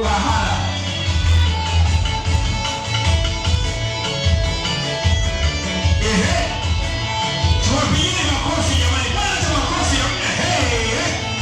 Bahala. Tuwapigie makofi jamani. Kwanza makofi ya mna.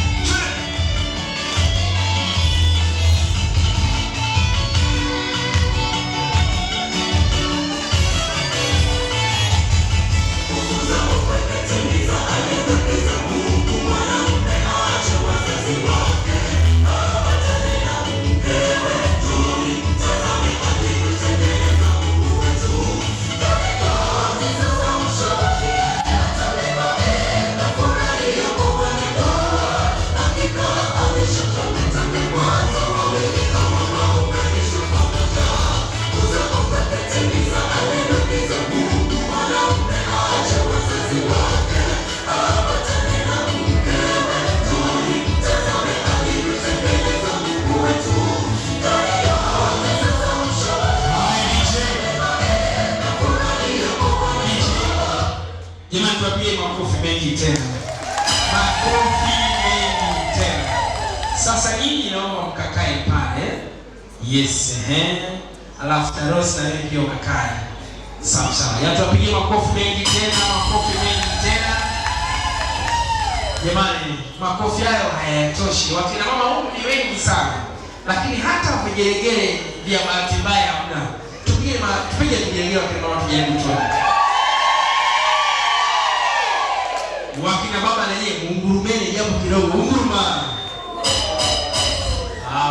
Jamani, tuwapigie makofi mengi tena. Makofi mengi tena. Sasa nyinyi naomba mkakae pale. Yes, alafu Taros na wewe pia ukakae. Sawa sawa. Tuwapigie makofi mengi tena, makofi mengi tena. Jamani, makofi hayo hayatoshi. Wakina mama huko ni wengi sana. Lakini hata vigelegele vya bahati mbaya hamna. Tupige vigelegele wakina mama tujaribu tu. Wakina baba na yeye mungurumeni japo kidogo, unguruma.